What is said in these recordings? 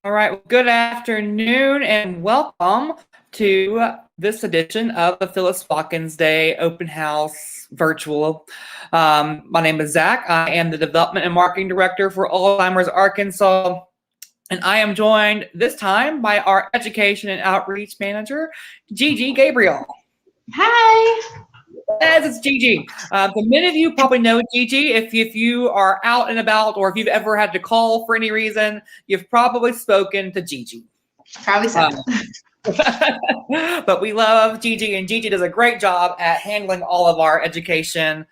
All right, well, good afternoon and welcome to this edition of the Phyllis Watkins Day Open House Virtual. My name is Zach. I am the Development and Marketing Director for Alzheimer's Arkansas, and I am joined this time by our Education and Outreach Manager, Gigi Gabriel. Hi. Yes, it's Gigi. So many of you probably know Gigi. If you are out and about, or if you've ever had to call for any reason, you've probably spoken to Gigi. Probably so. But we love Gigi, and Gigi does a great job at handling all of our education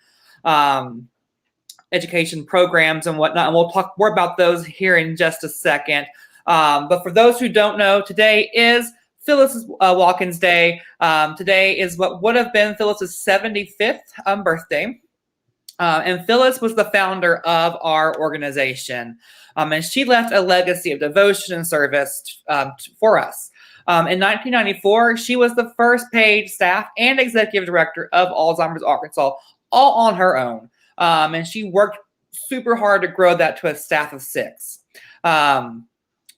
programs and whatnot. And we'll talk more about those here in just a second. But for those who don't know, today is Phyllis Watkins Day. Today is what would have been Phyllis's 75th birthday. And Phyllis was the founder of our organization. And she left a legacy of devotion and service for us. In 1994, she was the first paid staff and executive director of Alzheimer's Arkansas, all on her own. And she worked super hard to grow that to a staff of 6.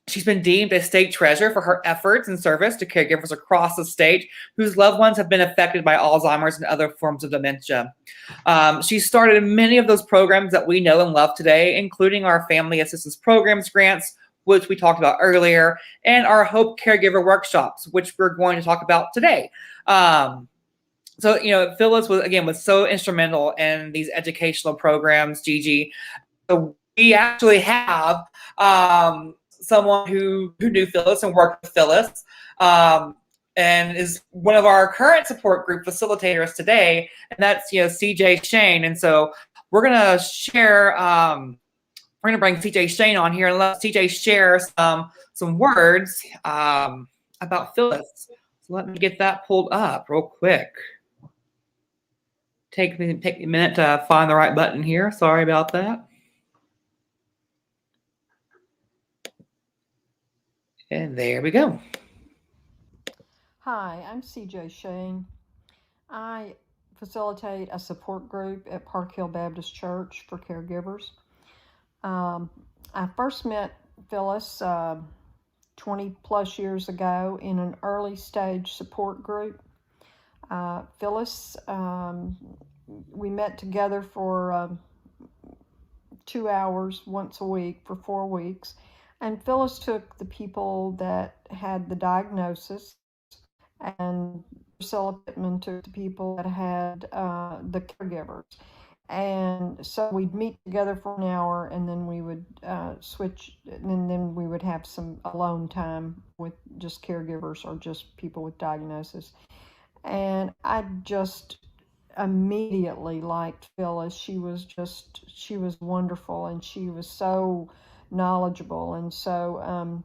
She's been deemed a state treasure for her efforts and service to caregivers across the state whose loved ones have been affected by Alzheimer's and other forms of dementia. She started many of those programs that we know and love today, including our Family Assistance Programs grants, which we talked about earlier, and our Hope Caregiver Workshops, which we're going to talk about today. So, Phyllis was so instrumental in these educational programs, Gigi. So we actually have someone who knew Phyllis and worked with Phyllis, and is one of our current support group facilitators today, and that's CJ Shane. And so we're gonna share. We're gonna bring CJ Shane on here and let CJ share some words about Phyllis. So let me get that pulled up real quick. Take me a minute to find the right button here. Sorry about that. And there we go. Hi, I'm CJ Shane. I facilitate a support group at Park Hill Baptist Church for caregivers. I first met Phyllis 20 plus years ago in an early stage support group. Phyllis, we met together for 2 hours once a week for 4 weeks. And Phyllis took the people that had the diagnosis, and Priscilla Pittman took the people that had the caregivers. And so we'd meet together for an hour, and then we would switch, and then we would have some alone time with just caregivers or just people with diagnosis. And I just immediately liked Phyllis. She was wonderful, and she was so knowledgeable, and so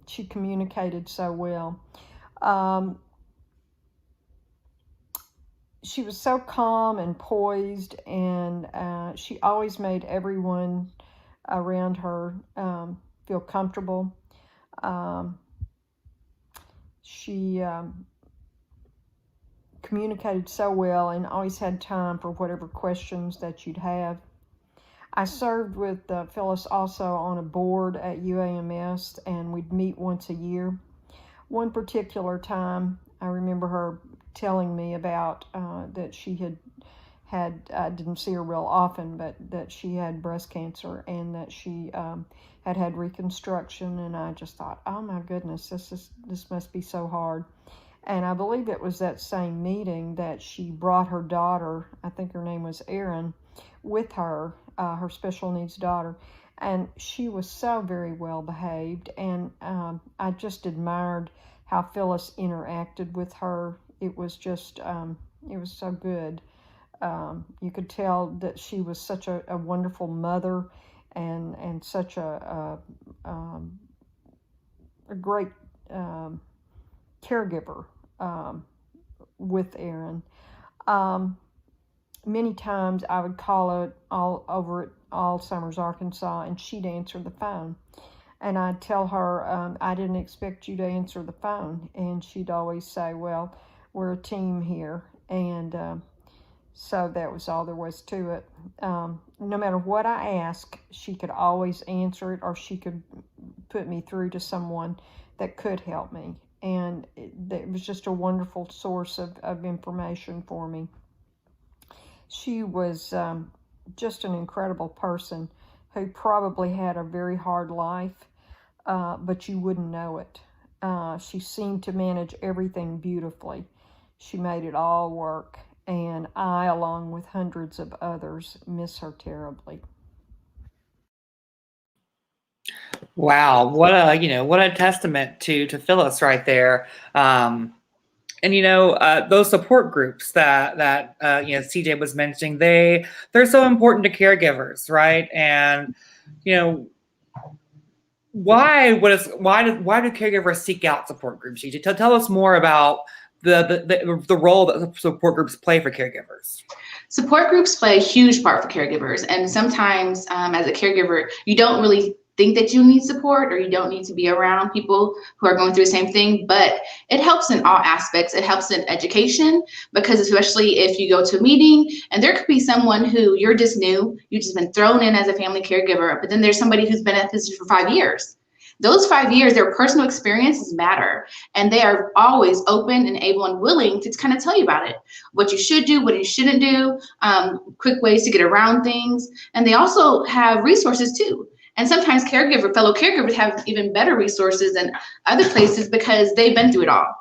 she communicated so well. She was so calm and poised, and she always made everyone around her feel comfortable. She communicated so well and always had time for whatever questions that you'd have. I served with Phyllis also on a board at UAMS, and we'd meet once a year. One particular time, I remember her telling me about that she had I didn't see her real often, but that she had breast cancer, and that she had reconstruction. And I just thought, oh my goodness, this must be so hard. And I believe it was that same meeting that she brought her daughter, I think her name was Erin, with her, her special needs daughter. And she was so very well behaved, and I just admired how Phyllis interacted with her. It was just, it was so good. You could tell that she was such a wonderful mother, and such a great caregiver with Erin. Many times I would call it all over at Alzheimer's Arkansas, and she'd answer the phone. And I'd tell her, I didn't expect you to answer the phone. And she'd always say, well, we're a team here. And So that was all there was to it. No matter what I asked, she could always answer it, or she could put me through to someone that could help me. And it was just a wonderful source of information for me. She was just an incredible person who probably had a very hard life, but you wouldn't know it. She seemed to manage everything beautifully. She made it all work, and I, along with hundreds of others, miss her terribly. Wow, what a testament to Phyllis right there. And those support groups that CJ was mentioning, they're so important to caregivers, right? And why do caregivers seek out support groups? Gigi, tell us more about the role that support groups play for caregivers. Support groups play a huge part for caregivers, and sometimes as a caregiver, you don't really think that you need support, or you don't need to be around people who are going through the same thing, but it helps in all aspects. It helps in education, because especially if you go to a meeting and there could be someone who you're just new, you've just been thrown in as a family caregiver, but then there's somebody who's been at this for 5 years. Those 5 years, their personal experiences matter, and they are always open and able and willing to kind of tell you about it, what you should do, what you shouldn't do, quick ways to get around things. And they also have resources too. And sometimes fellow caregivers have even better resources than other places because they've been through it all.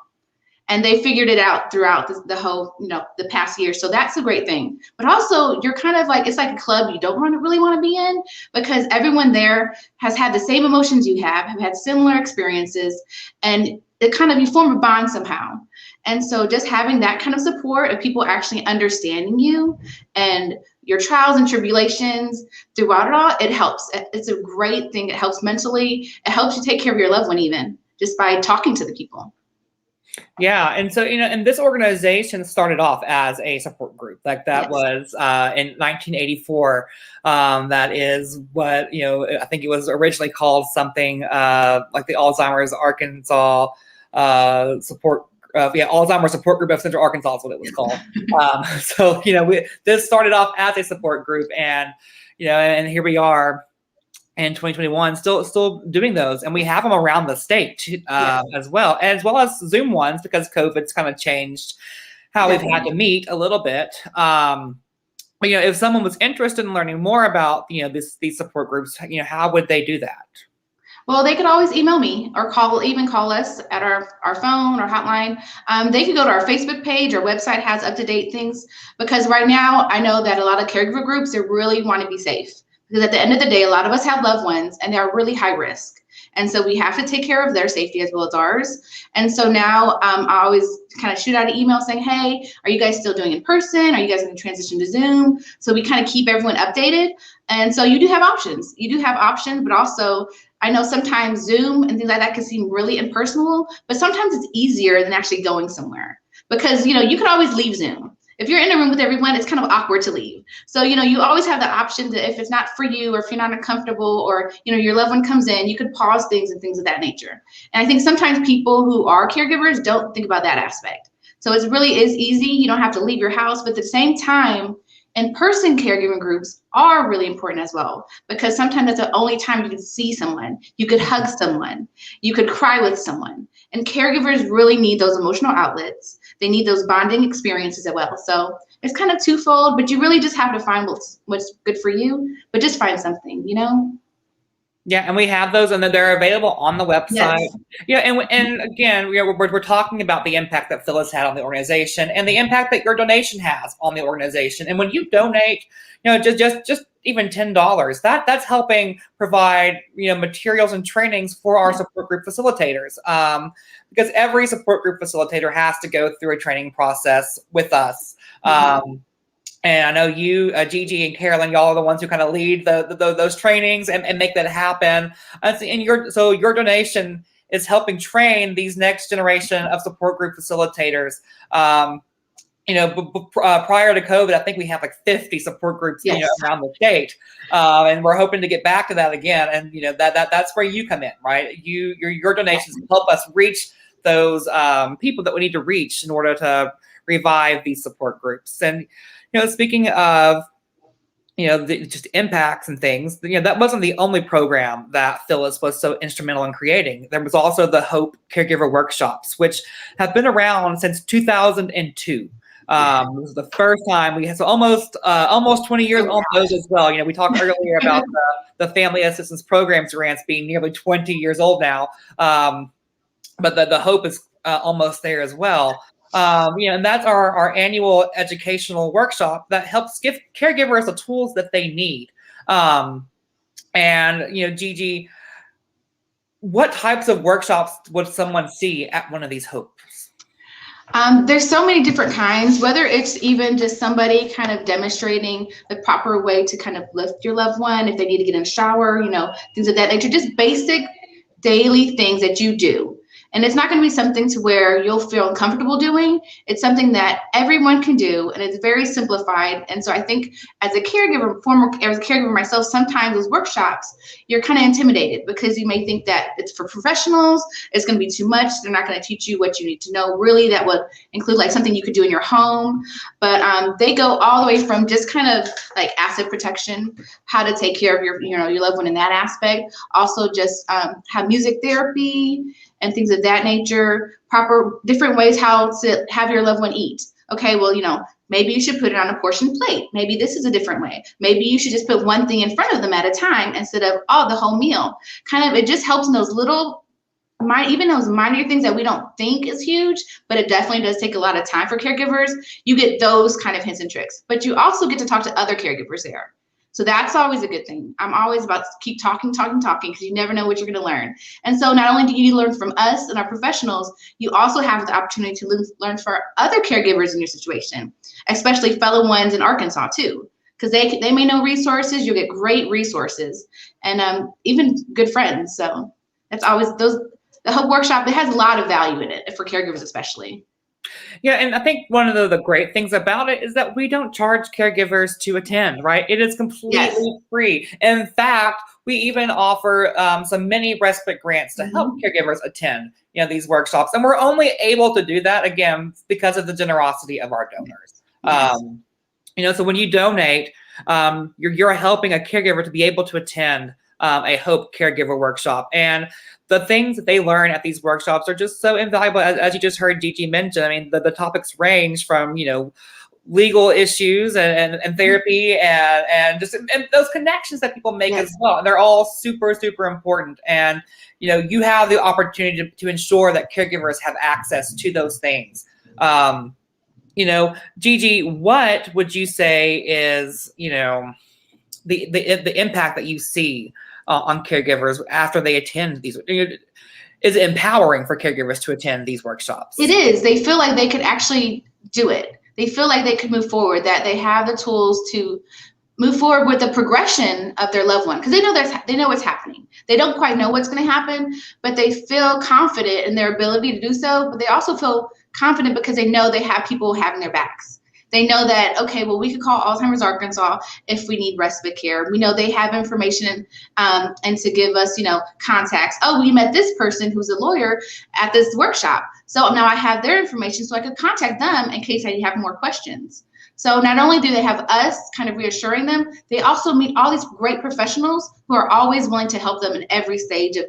And they figured it out throughout the whole, the past year. So that's a great thing. But also, you're kind of like, it's like a club you don't really want to be in, because everyone there has had the same emotions you have had similar experiences, and you form a bond somehow. And so just having that kind of support of people actually understanding you and your trials and tribulations throughout it all, it helps. It's a great thing. It helps mentally. It helps you take care of your loved one, even just by talking to the people. Yeah, and so and this organization started off as a support group. Like that was in 1984. That is what I think it was originally called something like the Alzheimer's Arkansas support. Alzheimer's Support Group of Central Arkansas is what it was called. So this started off as a support group, and and here we are in 2021, still doing those, and we have them around the state as well as Zoom ones, because COVID's kind of changed how we've had to meet a little bit. But if someone was interested in learning more about these support groups, how would they do that? Well, they could always email me or call us at our phone or hotline. They could go to our Facebook page. Our website has up-to-date things, because right now I know that a lot of caregiver groups, they really want to be safe. Because at the end of the day, a lot of us have loved ones and they are really high risk. And so we have to take care of their safety as well as ours. And so now I always kind of shoot out an email saying, hey, are you guys still doing in person? Are you guys going to transition to Zoom? So we kind of keep everyone updated. And so you do have options. But also I know sometimes Zoom and things like that can seem really impersonal, but sometimes it's easier than actually going somewhere, because you can always leave Zoom. If you're in a room with everyone, it's kind of awkward to leave. So, you always have the option to, if it's not for you, or if you're not comfortable, or, your loved one comes in, you could pause things and things of that nature. And I think sometimes people who are caregivers don't think about that aspect. So it really is easy. You don't have to leave your house, but at the same time, in-person caregiving groups are really important as well, because sometimes that's the only time you can see someone, you could hug someone, you could cry with someone. And caregivers really need those emotional outlets. They need those bonding experiences as well. So it's kind of twofold, but you really just have to find what's good for you, but just find something, Yeah, and we have those, and they're available on the website. Yes. Yeah, and again, we're talking about the impact that Phyllis had on the organization, and the impact that your donation has on the organization. And when you donate, just even $10, that's helping provide materials and trainings for our support group facilitators. Because every support group facilitator has to go through a training process with us. And I know you, Gigi and Carolyn, y'all are the ones who kind of lead those trainings and make that happen. And your donation is helping train these next generation of support group facilitators. Prior to COVID, I think we had like 50 support groups around the state, and we're hoping to get back to that again. And that's where you come in, right? Your donations help us reach those people that we need to reach in order to revive these support groups. And speaking of, just impacts and things, that wasn't the only program that Phyllis was so instrumental in creating. There was also the Hope Caregiver Workshops, which have been around since 2002. This was the first time we had, so almost 20 years on those as well. We talked earlier about the family assistance programs grants being nearly 20 years old now. But the Hope is almost there as well. And that's our annual educational workshop that helps give caregivers the tools that they need. Gigi, what types of workshops would someone see at one of these Hopes? There's so many different kinds, whether it's even just somebody kind of demonstrating the proper way to kind of lift your loved one, if they need to get in a shower, things of that nature, just basic daily things that you do. And it's not going to be something to where you'll feel uncomfortable doing. It's something that everyone can do, and it's very simplified. And so I think as a caregiver myself, sometimes those workshops, you're kind of intimidated because you may think that it's for professionals, it's going to be too much, they're not going to teach you what you need to know. Really, that would include like something you could do in your home. But they go all the way from just kind of like asset protection, how to take care of your loved one in that aspect. Also just have music therapy and things of that nature, proper different ways how to have your loved one eat. Okay, well, maybe you should put it on a portion plate. Maybe this is a different way. Maybe you should just put one thing in front of them at a time instead of the whole meal. It just helps in those little, those minor things that we don't think is huge, but it definitely does take a lot of time for caregivers. You get those kind of hints and tricks, but you also get to talk to other caregivers there. So that's always a good thing. I'm always about to keep talking, because you never know what you're going to learn. And so not only do you learn from us and our professionals, you also have the opportunity to learn from other caregivers in your situation, especially fellow ones in Arkansas too, because they may know resources. You'll get great resources and even good friends. So that's always the Hope Workshop. It has a lot of value in it for caregivers especially. Yeah, and I think one of the great things about it is that we don't charge caregivers to attend, right? It is completely free. In fact, we even offer some mini respite grants to help caregivers attend, these workshops. And we're only able to do that, again, because of the generosity of our donors. So when you donate, you're helping a caregiver to be able to attend a Hope Caregiver Workshop. And the things that they learn at these workshops are just so invaluable. As you just heard Gigi mention, I mean, the topics range from, legal issues and therapy and those connections that people make as well. And they're all super, super important. And, you have the opportunity to ensure that caregivers have access to those things. Gigi, what would you say is, the impact that you see on caregivers after they attend these? Is it empowering for caregivers to attend these workshops? It is. They feel like they could actually do it. They feel like they could move forward, that they have the tools to move forward with the progression of their loved one, because they know what's happening. They don't quite know what's going to happen, but they feel confident in their ability to do so. But they also feel confident because they know they have people having their backs. They know that, okay, well, we could call Alzheimer's Arkansas if we need respite care. We know they have information and to give us, contacts. Oh, we met this person who's a lawyer at this workshop. So now I have their information so I could contact them in case I have more questions. So not only do they have us kind of reassuring them, they also meet all these great professionals who are always willing to help them in every stage of,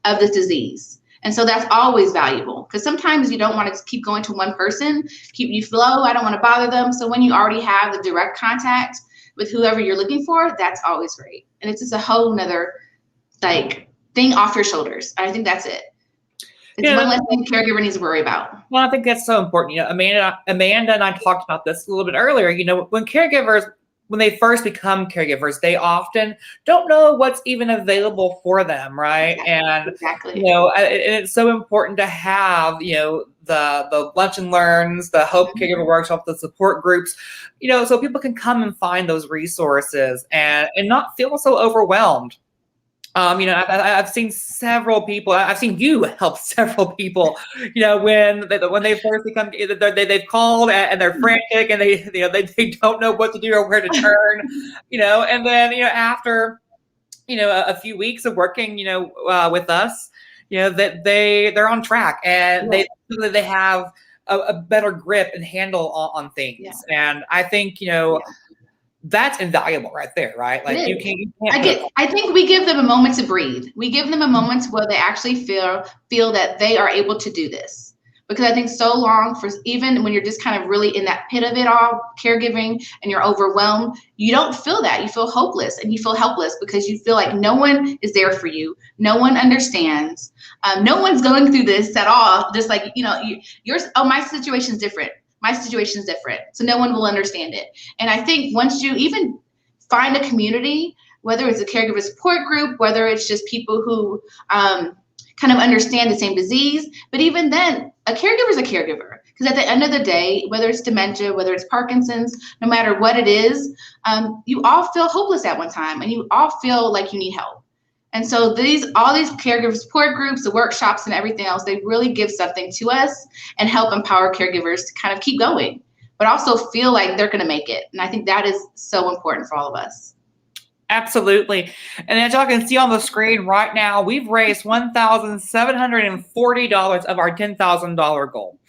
of this disease. And so that's always valuable, because sometimes you don't want to keep going to one person, keep you flow. I don't want to bother them. So when you already have the direct contact with whoever you're looking for, that's always great. And it's just a whole nother thing off your shoulders. I think that's it. It's one less thing the caregiver needs to worry about. Well, I think that's so important. Amanda and I talked about this a little bit earlier. When caregivers, when they first become caregivers, they often don't know what's even available for them, right? Exactly. And it's so important to have the lunch and learns, the Hope Caregiver Workshop, the support groups, so people can come and find those resources and not feel so overwhelmed. I've seen several people. I've seen you help several people. When they first become, they've called and they're frantic and they don't know what to do or where to turn. And then after a few weeks of working with us, that they're on track and they have a better grip and handle on things. Yeah. And I think, that's invaluable right there, right? Like you can't I think we give them a moment to breathe. We give them a moment where they actually feel that they are able to do this. Because I think so long, for even when you're just kind of really in that pit of it all, caregiving, and you're overwhelmed, you don't feel that. You feel hopeless and you feel helpless because you feel like no one is there for you. No one understands. No one's going through this at all. Just like, yours, my situation's different. My situation's different. So no one will understand it. And I think once you even find a community, whether it's a caregiver support group, whether it's just people who kind of understand the same disease, but even then, a caregiver is a caregiver. Because at the end of the day, whether it's dementia, whether it's Parkinson's, no matter what it is, you all feel hopeless at one time and you all feel like you need help. And so all these caregiver support groups, the workshops and everything else, they really give something to us and help empower caregivers to kind of keep going, but also feel like they're going to make it. And I think that is so important for all of us. Absolutely. And as y'all can see on the screen right now, we've raised $1,740 of our $10,000 goal.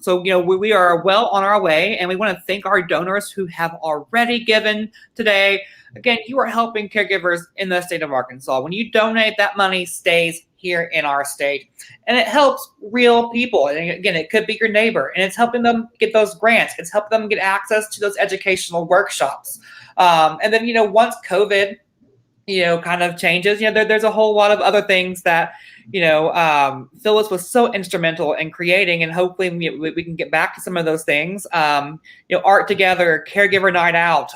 So, we are well on our way, and we want to thank our donors who have already given today. Again, you are helping caregivers in the state of Arkansas. When you donate, that money stays here in our state, and it helps real people. And again, it could be your neighbor, and it's helping them get those grants. It's helping them get access to those educational workshops. And then, once COVID, kind of changes, there's a whole lot of other things that, Phyllis was so instrumental in creating, and hopefully we can get back to some of those things. Art Together, Caregiver Night Out,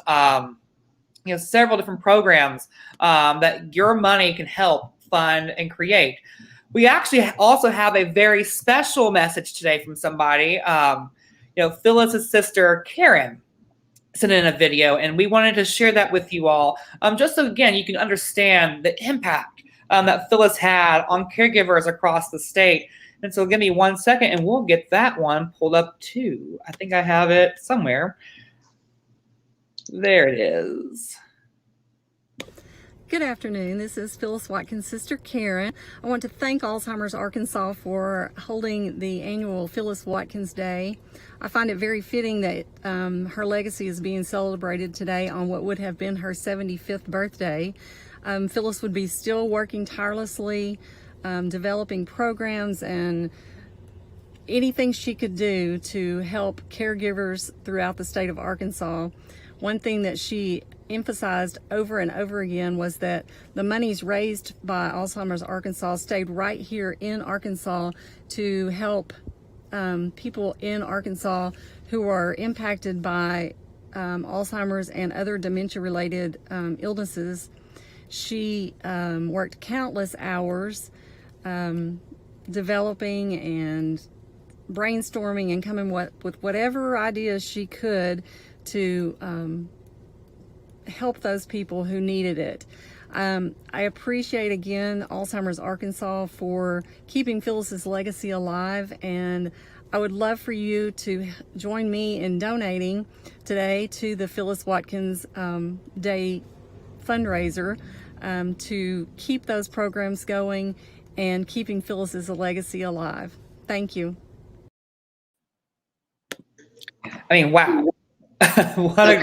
several different programs that your money can help fund and create. We actually also have a very special message today from somebody. Phyllis's sister, Karen, sent in a video, and we wanted to share that with you all, just so, again, you can understand the impact that Phyllis had on caregivers across the state. And so give me 1 second, and we'll get that one pulled up too. I think I have it somewhere. There it is. Good afternoon. This is Phyllis Watkins' sister Karen. I want to thank Alzheimer's Arkansas for holding the annual Phyllis Watkins Day. I find it very fitting that her legacy is being celebrated today on what would have been her 75th birthday. Phyllis would be still working tirelessly, developing programs and anything she could do to help caregivers throughout the state of Arkansas. One thing that she emphasized over and over again was that the monies raised by Alzheimer's Arkansas stayed right here in Arkansas to help people in Arkansas who are impacted by Alzheimer's and other dementia-related illnesses. She worked countless hours developing and brainstorming and coming with whatever ideas she could to help those people who needed it. I appreciate again Alzheimer's Arkansas for keeping Phyllis's legacy alive, and I would love for you to join me in donating today to the Phyllis Watkins Day fundraiser to keep those programs going and keeping Phyllis's legacy alive. Thank you. I mean, wow. What a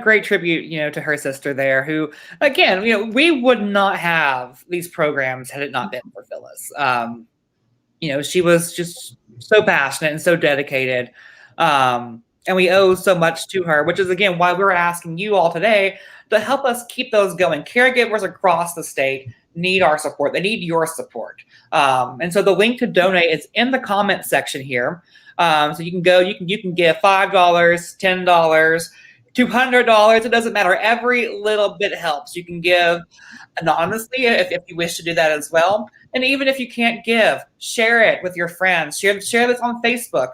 great tribute, to her sister there, who, again, we would not have these programs had it not been for Phyllis. She was just so passionate and so dedicated. And we owe so much to her, which is, again, why we're asking you all today to help us keep those going. Caregivers across the state need our support. They need your support. And so the link to donate is in the comment section here. So you can go, you can give $5, $10, $200. It doesn't matter. Every little bit helps. You can give anonymously if you wish to do that as well. And even if you can't give, share it with your friends. Share this on Facebook.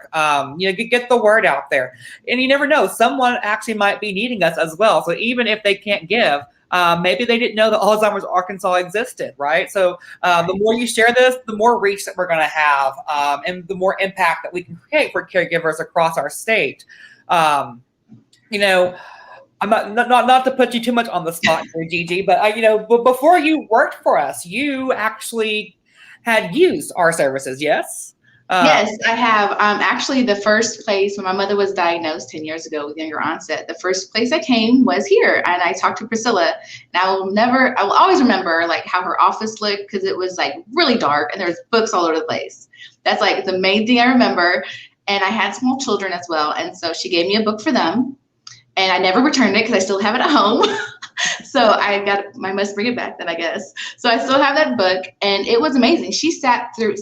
Get the word out there. And you never know, someone actually might be needing us as well. So even if they can't give, maybe they didn't know that Alzheimer's Arkansas existed, right? So the more you share this, the more reach that we're going to have, and the more impact that we can create for caregivers across our state. I'm not to put you too much on the spot here, Gigi, but but before you worked for us, you actually had used our services, yes? Yes, I have. Actually, the first place when my mother was diagnosed 10 years ago with younger onset, the first place I came was here, and I talked to Priscilla. And I will always remember like how her office looked, because it was like really dark and there's books all over the place. That's like the main thing I remember. And I had small children as well, and so she gave me a book for them, and I never returned it because I still have it at home. So I must bring it back then, I guess. So I still have that book, and it was amazing. She sat there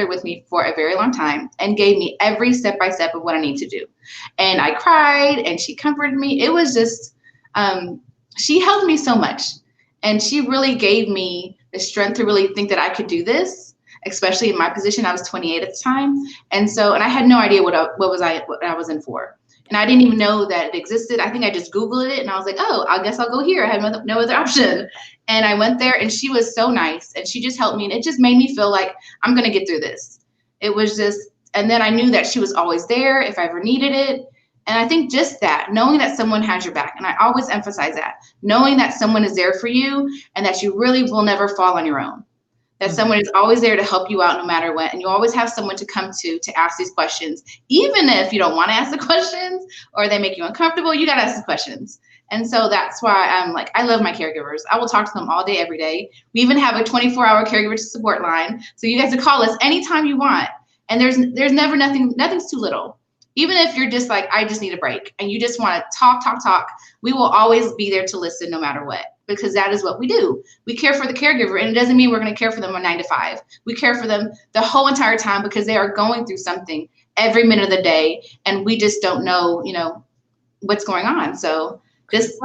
with me for a very long time and gave me every step-by-step of what I need to do. And I cried, and she comforted me. It was just, she helped me so much. And she really gave me the strength to really think that I could do this, especially in my position. I was 28 at the time. And I had no idea what I was in for. And I didn't even know that it existed. I think I just Googled it, and I was like, oh, I guess I'll go here. I had no other option. And I went there, and she was so nice, and she just helped me. And it just made me feel like I'm going to get through this. It was just, and then I knew that she was always there if I ever needed it. And I think just that, knowing that someone has your back, and I always emphasize that, knowing that someone is there for you and that you really will never fall on your own. That someone is always there to help you out no matter what. And you always have someone to come to ask these questions. Even if you don't want to ask the questions or they make you uncomfortable, you got to ask the questions. And so that's why I love my caregivers. I will talk to them all day, every day. We even have a 24-hour caregiver support line. So you guys can call us anytime you want. And there's never nothing's too little. Even if you're just like, I just need a break, and you just want to talk, we will always be there to listen no matter what, because that is what we do. We care for the caregiver, and it doesn't mean we're going to care for them on 9 to 5. We care for them the whole entire time because they are going through something every minute of the day, and we just don't know, what's going on. So just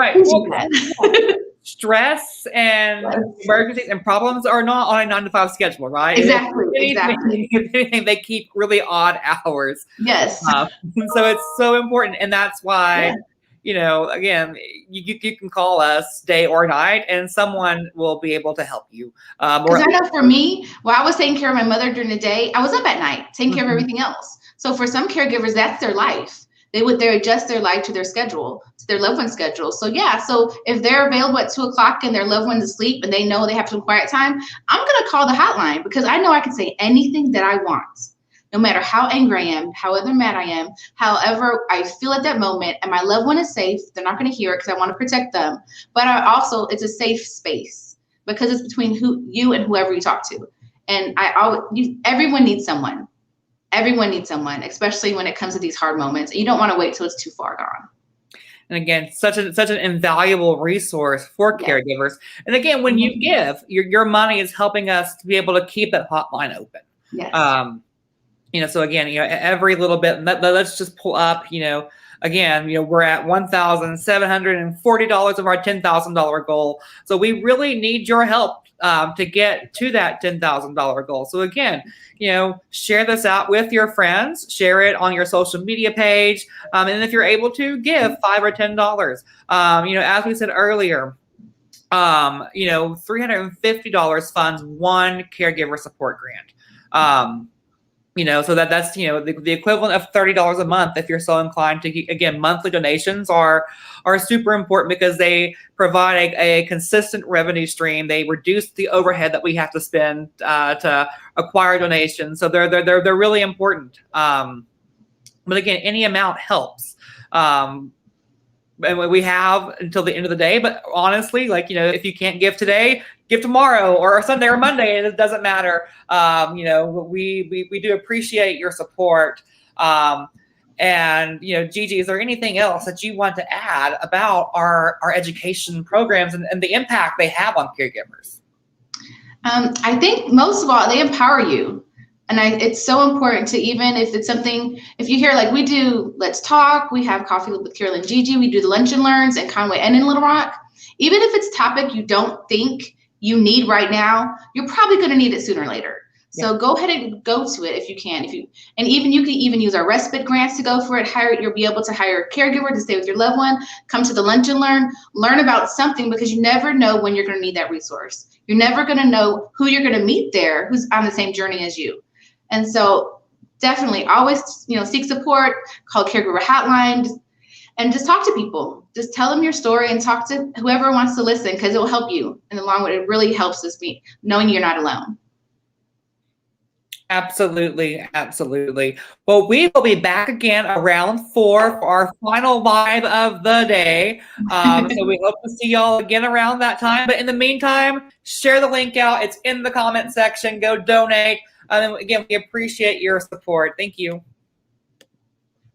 stress and emergencies and problems are not on a 9 to 5 schedule, right? Exactly. If anything, they keep really odd hours. Yes. So it's so important. And that's why, again, you can call us day or night and someone will be able to help you. Because I know for me, while I was taking care of my mother during the day, I was up at night taking care of everything else. So for some caregivers, that's their life. They adjust their life to their schedule, to their loved one's schedule. So so if they're available at 2 o'clock and their loved one's asleep and they know they have some quiet time, I'm going to call the hotline because I know I can say anything that I want, no matter how angry I am, however mad I am, however I feel at that moment, and my loved one is safe. They're not going to hear it because I want to protect them. But it's a safe space because it's between you and whoever you talk to. And everyone needs someone. Everyone needs someone, especially when it comes to these hard moments. You don't want to wait till it's too far gone. And again, such an invaluable resource for caregivers. And again, when you give, your money is helping us to be able to keep that hotline open. Yes. So again, every little bit, let's just pull up, again, we're at $1,740 of our $10,000 goal. So we really need your help to get to that $10,000 goal. So again, share this out with your friends, share it on your social media page. And if you're able to, give $5 or $10. As we said earlier, $350 funds one caregiver support grant. So that's the equivalent of $30 a month if you're so inclined to. Again, monthly donations are super important because they provide a consistent revenue stream. They reduce the overhead that we have to spend to acquire donations. So they're really important. But again, any amount helps. And we have until the end of the day. But honestly, if you can't give today, give tomorrow or Sunday or Monday, and it doesn't matter. We do appreciate your support. And Gigi, is there anything else that you want to add about our education programs and the impact they have on caregivers? I think most of all, they empower you. And it's so important to, even if it's something, if you hear we do Let's Talk, we have Coffee with Carol and Gigi, we do the Lunch and Learns in Conway and in Little Rock. Even if it's a topic you don't think you need right now, you're probably going to need it sooner or later. So go ahead and go to it if you can. You can even use our respite grants to go for it. You'll be able to hire a caregiver to stay with your loved one. Come to the Lunch and learn about something, because you never know when you're going to need that resource. You're never going to know who you're going to meet there who's on the same journey as you. And so definitely always, seek support, call caregiver hotline, and just talk to people. Just tell them your story and talk to whoever wants to listen, because it will help you in the long run. It really helps us knowing you're not alone. Absolutely, absolutely. Well, we will be back again around 4 for our final live of the day. So we hope to see y'all again around that time. But in the meantime, share the link out. It's in the comment section. Go donate. And again, we appreciate your support. Thank you.